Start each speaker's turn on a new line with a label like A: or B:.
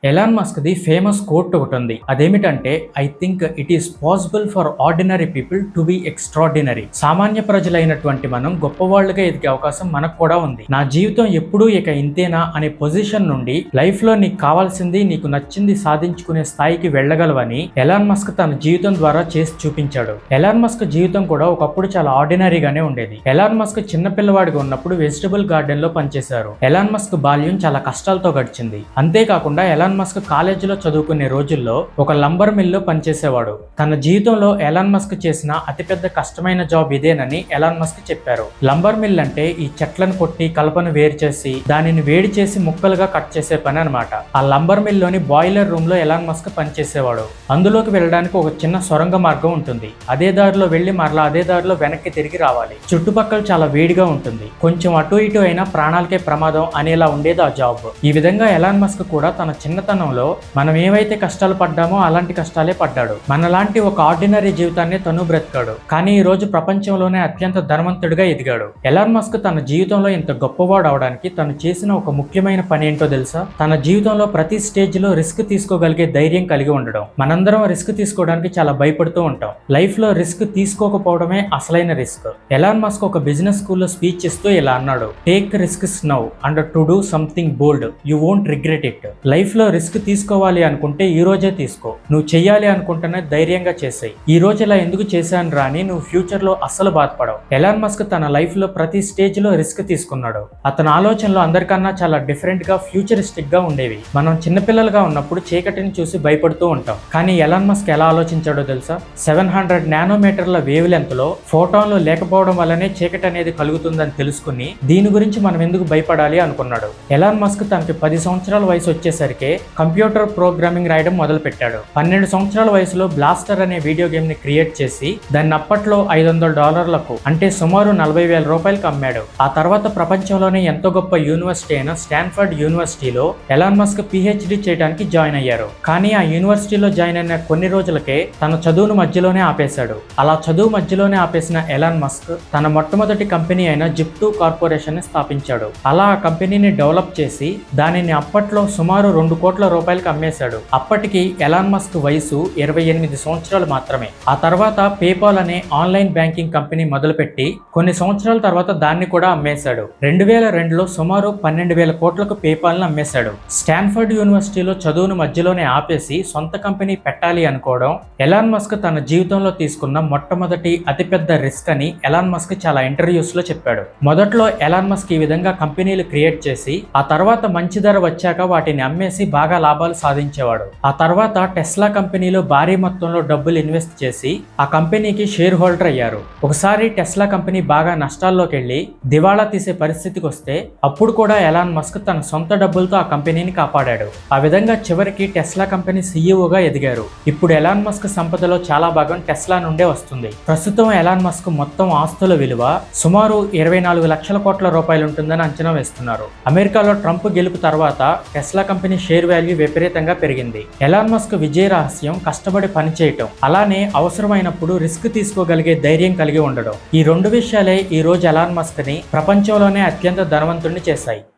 A: Elon Musk the famous coat ఒకటి ఉంది. అదేమిటంటే I think it is possible for ordinary people to be extraordinary. సామాన్య ప్రజలైనటువంటి మనం గొప్పవాళ్లుగా ఎదిగే అవకాశం మనకు కూడా ఉంది. నా జీవితం ఎప్పుడూ ఇక ఇంతేనా అనే పొజిషన్ నుండి లైఫ్ లో నీకు కావాల్సింది నీకు నచ్చింది సాధించుకునే స్థాయికి వెళ్ళగలవని ఎలాన్ మస్క్ తన జీవితం ద్వారా చేసి చూపించాడు. ఎలాన్ మస్క్ జీవితం కూడా ఒకప్పుడు చాలా ఆర్డినరీగానే ఉండేది. ఎలాన్ మస్క్ చిన్నపిల్లవాడిగా ఉన్నప్పుడు వెజిటబుల్ గార్డెన్ లో పనిచేశారు. ఎలాన్ మస్క్ బాల్యం చాలా కష్టాలతో గడిచింది. అంతేకాకుండా ఎలాన్ మస్క్ కాలేజీలో చదువుకునే రోజుల్లో ఒక లంబర్ మిల్లో పనిచేసేవాడు. తన జీవితంలో ఎలాన్ మస్క్ చేసిన అతిపెద్ద కష్టమైన జాబ్ ఇదేనని ఎలాన్ మస్క్ చెప్పారు. లంబర్ మిల్ అంటే ఈ చెట్లను కొట్టి కలపను వేరు చేసి దానిని వేడి చేసి ముక్కలుగా కట్ చేసే పని అనమాట. ఆ లంబర్ మిల్ లోని బాయిలర్ రూమ్ లో ఎలాన్ మస్క్ పనిచేసేవాడు. అందులోకి వెళ్ళడానికి ఒక చిన్న సొరంగ మార్గం ఉంటుంది. అదే దారిలో వెళ్లి మరలా అదే దారిలో వెనక్కి తిరిగి రావాలి. చుట్టుపక్కల చాలా వేడిగా ఉంటుంది. కొంచెం అటు ఇటు అయినా ప్రాణాలకే ప్రమాదం అనేలా ఉండేది ఆ జాబ్. ఈ విధంగా ఎలాన్ మస్క్ కూడా తన చిన్నతనంలో మనం ఏవైతే కష్టాలు పడ్డామో అలాంటి కష్టాలే పడ్డాడు. మనలాంటి ఒక ఆర్డినరీ జీవితాన్ని తను బ్రతికాడు. కానీ ఈ రోజు ప్రపంచంలోనే అత్యంత ధనవంతుడిగా ఎదిగాడు. ఎలాన్ మస్క్ తన జీవితంలో ఇంత గొప్పవాడు అవడానికి తను చేసిన ఒక ముఖ్యమైన పని ఏంటో తెలుసా? తన జీవితంలో ప్రతి స్టేజ్ లో రిస్క్ తీసుకోగలిగే ధైర్యం కలిగి ఉండడం. మనందరం రిస్క్ తీసుకోవడానికి చాలా భయపడుతూ ఉంటాం. లైఫ్ లో రిస్క్ తీసుకోకపోవడమే అసలైన రిస్క్. ఎలాన్ మస్క్ ఒక బిజినెస్ స్కూల్లో స్పీచ్ ఇస్తూ ఇలా అన్నాడు: take risks now and to do something bold, you won't regret it. Life లో రిస్క్ తీసుకోవాలి అనుకుంటే ఈ రోజే తీసుకో. నువ్వు చెయ్యాలి అనుకుంటేనే ధైర్యంగా చేసేయి. ఈ రోజు ఇలా ఎందుకు చేశాను రా అని నువ్వు ఫ్యూచర్ లో అస్సలు బాధపడవు. ఎలాన్ మస్క్ తన లైఫ్ లో ప్రతి స్టేజ్ లో రిస్క్ తీసుకున్నాడు. అతని ఆలోచనలు అందరికన్నా చాలా డిఫరెంట్ గా ఫ్యూచరిస్టిక్ గా ఉండేవి. మనం చిన్నపిల్లలుగా ఉన్నప్పుడు చీకటిని చూసి భయపడుతూ ఉంటాం. కానీ ఎలాన్ మస్క్ ఎలా ఆలోచించాడో తెలుసా? 700 నానోమీటర్ల వేవ్ లెంత్ లో ఫోటాన్లు లేకపోవడం వల్లనే చీకటి అనేది కలుగుతుందని తెలుసుకుని దీని గురించి మనం ఎందుకు భయపడాలి అనుకున్నాడు. ఎలాన్ మస్క్ తనకి 10 సంవత్సరాల వయసు వచ్చేసరికి కంప్యూటర్ ప్రోగ్రామింగ్ రాయడం మొదలు పెట్టాడు. 12 సంవత్సరాల వయసులో బ్లాస్టర్ అనే వీడియో గేమ్ ని క్రియేట్ చేసి దాన్ని అప్పట్లో $500 అంటే సుమారు 40,000 రూపాయలకు అమ్మాడు. ఆ తర్వాత ప్రపంచంలోనే ఎంతో గొప్ప యూనివర్సిటీ అయిన స్టాన్ఫర్డ్ యూనివర్సిటీలో ఎలాన్ మస్క్ PhD చేయడానికి జాయిన్ అయ్యారు. కానీ ఆ యూనివర్సిటీలో జాయిన్ అయిన కొన్ని రోజులకే తన చదువును మధ్యలోనే ఆపేశాడు. అలా చదువు మధ్యలోనే ఆపేసిన ఎలాన్ మస్క్ తన మొట్టమొదటి కంపెనీ అయిన జిప్టూ కార్పొరేషన్ ని స్థాపించాడు. అలా ఆ కంపెనీని డెవలప్ చేసి దానిని అప్పట్లో సుమారు 2 కోట్ల రూపాయలకు అమ్మేశాడు. అప్పటికి ఎలాన్ మస్క్ వయసు 28 సంవత్సరాలు మాత్రమే. ఆ తర్వాత పేపాల్ అనే ఆన్లైన్ బ్యాంకింగ్ కంపెనీ మొదలుపెట్టి కొన్ని సంవత్సరాల తర్వాత దాన్ని కూడా అమ్మేశాడు. 2002లో సుమారు 12,000 కోట్లకు పేపాల్ ని అమ్మేశాడు. స్టాన్ఫర్డ్ యూనివర్సిటీలో చదువును మధ్యలోనే ఆపేసి సొంత కంపెనీ పెట్టాలి అనుకోవడం ఎలాన్ మస్క్ తన జీవితంలో తీసుకున్న మొట్టమొదటి అతిపెద్ద రిస్క్ అని ఎలాన్ మస్క్ చాలా ఇంటర్వ్యూస్ లో చెప్పాడు. మొదట్లో ఎలాన్ మస్క్ ఈ విధంగా కంపెనీలు క్రియేట్ చేసి ఆ తర్వాత మంచి ధర వచ్చాక వాటిని అమ్మేసి బాగా లాభాలు సాధించేవాడు. ఆ తర్వాత టెస్లా కంపెనీలో భారీ మొత్తంలో డబ్బులు ఇన్వెస్ట్ చేసి ఆ కంపెనీకి షేర్ హోల్డర్ అయ్యారు. ఒకసారి టెస్లా కంపెనీ బాగా నష్టాల్లోకి వెళ్లి దివాళా తీసే పరిస్థితికి వస్తే అప్పుడు కూడా ఎలాన్ మస్క్ తన సొంత డబ్బులతో ఆ కంపెనీని కాపాడాడు. ఆ విధంగా చివరికి టెస్లా కంపెనీ సీఈఓగా ఎదిగారు. ఇప్పుడు ఎలాన్ మస్క్ సంపదలో చాలా భాగం టెస్లా నుండే వస్తుంది. ప్రస్తుతం ఎలాన్ మస్క్ మొత్తం ఆస్తుల విలువ సుమారు 24 లక్షల కోట్ల రూపాయలు ఉంటుందని అంచనా వేస్తున్నారు. అమెరికాలో ట్రంప్ గెలుపు తర్వాత టెస్లా కంపెనీ షేర్ వాల్యూ విపరీతంగా పెరిగింది. ఎలాన్ మస్క్ విజయ రహస్యం కష్టపడి పనిచేయటం, అలానే అవసరమైనప్పుడు రిస్క్ తీసుకోగలిగే ధైర్యం కలిగి ఉండడం. ఈ 2 విషయాలే ఈ రోజు ఎలాన్ మస్క్ ని ప్రపంచంలోనే అత్యంత ధనవంతుడిని చేశాయి.